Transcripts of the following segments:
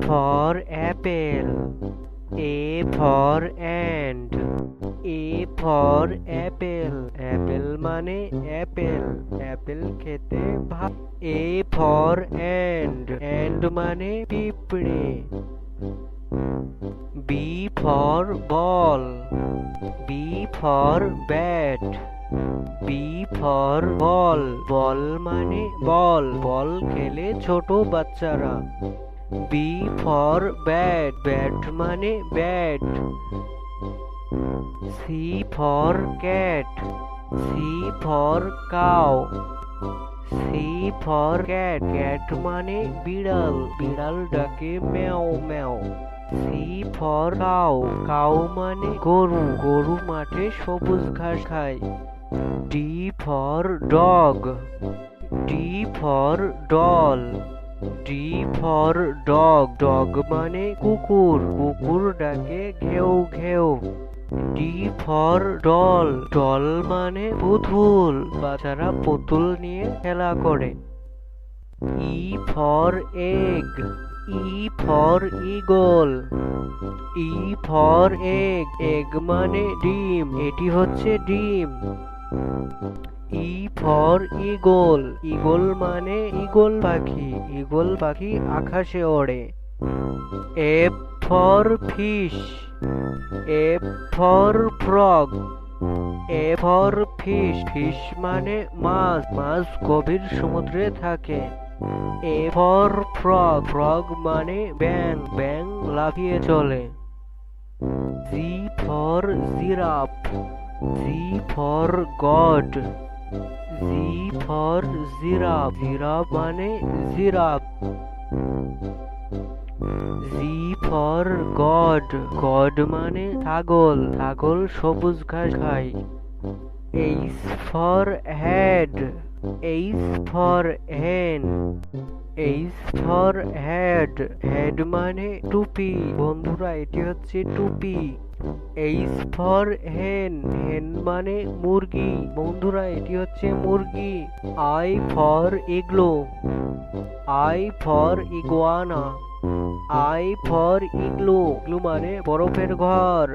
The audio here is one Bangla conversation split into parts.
for apple. A for ant. A for apple. Apple মানে apple. Apple খেতে ভালো। A for ant. Ant মানে পিঁপড়ে। B for ball. B for bat. B for ball. Ball মানে বল। বল খেলে ছোট বাচ্চারা। B for bat. Bat মানে bat. C for cat. C for cow. C for cat. Cat মানে বিড়াল। বিড়াল ডাকে ম্যাও ম্যাও। C for cow. Cow মানে গরু। গরু মাঠে সবুজ ঘাস খায়। D for dog. D for doll. D for dog. Dog মানে কুকুর। কুকুর ডাকে ঘেউ ঘেউ। D for doll. Doll মানে পুতুল। বাচ্চারা পুতুল নিয়ে খেলা করে। E for egg. E for eagle. E for egg. Egg মানে ডিম। এটি হচ্ছে ডিম। E for eagle. Eagle মানে ঈগল পাখি। ঈগল পাখি আকাশে ওড়ে। F for fish. F for frog. A for fish. Fish মানে মাছ। মাছ গভীর সমুদ্রে থাকে। A for frog. Frog মানে ব্যাঙ। ব্যাঙ লাফিয়ে চলে। G for giraffe. G for god. G for giraffe. Giraffe মানে giraffe. G for god. God মানে ছাগল। ছাগল সবুজ ঘাস খায়। H for head. H for hen. H for head. Head মানে টুপি। বন্ধুরা এটি হচ্ছে টুপি। H for hen. Hen মানে মুরগি। বন্ধুরা এটি হচ্ছে মুরগি। I for igloo. I for iguana. I for igloo. Igloo মানে বরফের ঘর।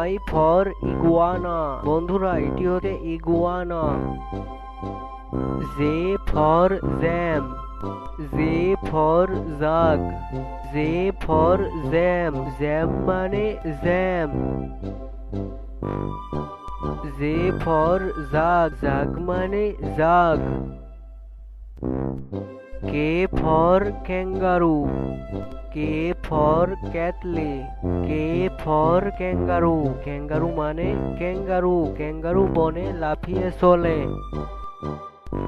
I for iguana. বন্ধুরা এটি হচ্ছে iguana. J for jam. J for jug. J for jam. Jam মানে jam. J for jug. Jug মানে জাগ। K for kangaroo. K for cattle. K for kangaroo. Kangaroo মানে ক্যাঙ্গারু। ক্যাঙ্গারু বনে লাফিয়ে চলে।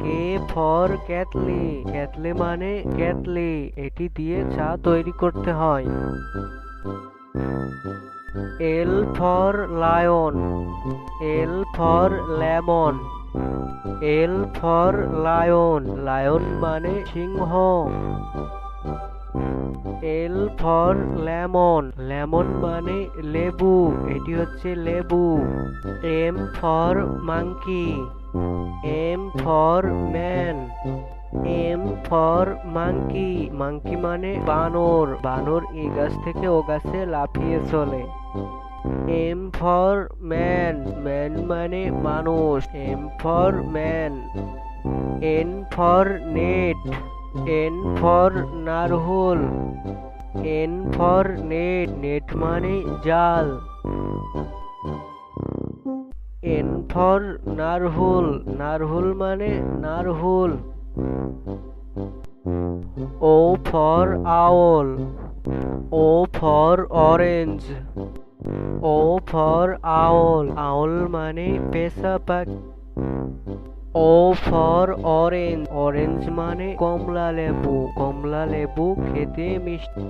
K for kettle. Kettle মানে কেটলি। এটি দিয়ে চা তৈরি করতে হয়। L for lion. L for lemon. L for lion. Lion মানে সিংহ। L for lemon. Lemon মানে লেবু। এটি হচ্ছে লেবু। M for monkey. M for man. M for monkey. Monkey মানে বানর। বানর এই গাছ থেকে ও গাছে লাফিয়ে চলে। M for man. Man মানে মানুষ। M for man. N for net. N for নারহোল। N for net. Net মানে জাল। N for নারহোল। নারহোল মানে নারহোল। O for owl. O for orange. O for owl. Owl মানে পেঁচা পাখি। O for orange. Orange মানে কমলা লেবু। কমলা লেবু খেতে মিষ্টি।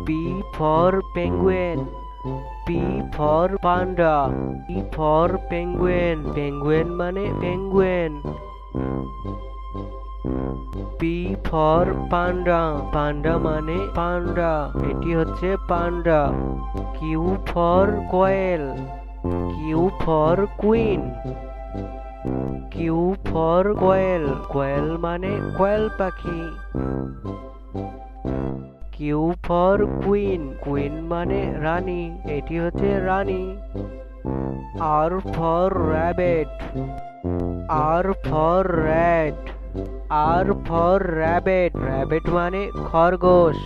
P for penguin. P for panda. P for penguin. Penguin মানে penguin. P for panda. Panda মানে পান্ডা। এটি হচ্ছে পান্ডা। Q for quail. Q for queen. Q for quail. Quail মানে কোয়েল পাখি। কিউ ফর কুইন, কুইন মানে রানী, এটি হচ্ছে রানী। R for rabbit, R for rat, R for rabbit, rabbit মানে খরগোশ।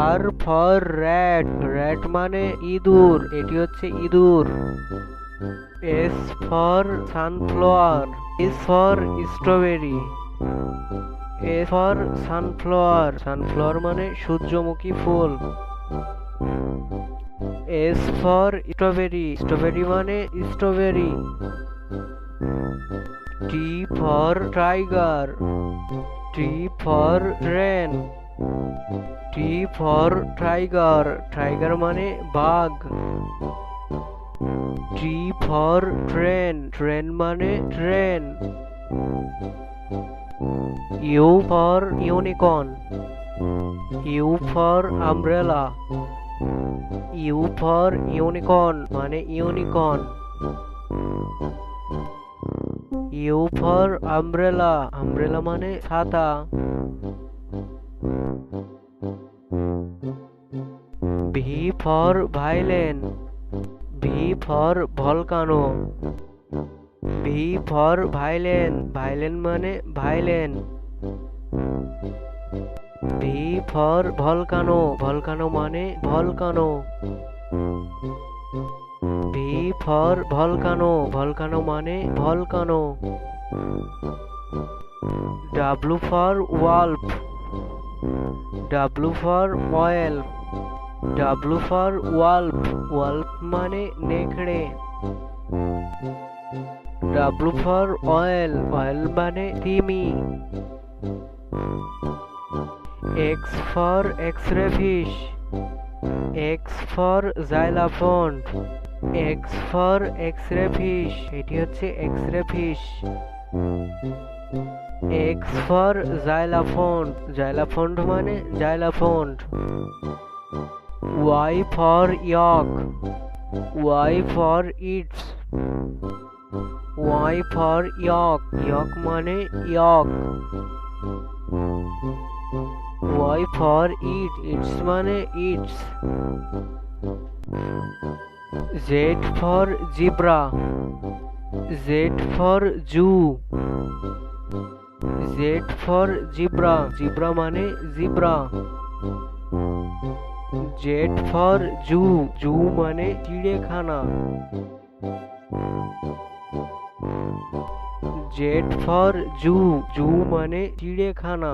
আর ফর র্যাট, র্যাট মানে ইঁদুর, এটি হচ্ছে ইঁদুর। S for sunflower, S for strawberry, A for sunflower, sunflower মানে সূর্যমুখী ফুল। এস ফর স্ট্রবেরি, স্ট্রবেরি মানে strawberry. T for tiger, T for train, T for tiger, tiger মানে বাঘ। টি ফর ট্রেন, ট্রেন মানে train. U for unicorn, U for umbrella, U for unicorn মানে unicorn. U for umbrella, umbrella মানে ছাতা। V for violin, V for volcano, V for violin, violin মানে ভাইলেন। ভি ফর ভলকানো, ভলকানো মানে volcano. V for volcano, volcano মানে volcano. W for wolf, W for whale, W for wolf, wolf মানে নেকড়ে। ডাব্লু ফর অয়েল, অয়েল মানে তিমি। X for X ray fish, X for xylophone, X for X ray fish, এটি হচ্ছে X ray fish. X for xylophone, xylophone মানে xylophone. Y for yak, Y for yachts, Y for yak, yak মানে yak. Y for yacht, yachts মানে yachts. Z for zebra, Z for zoo, Z for zebra, zebra মানে zebra. Z for zoo, zoo মানে চিড়িয়াখানা। জেড ফর জু, জু মানে চিড়িয়াখানা।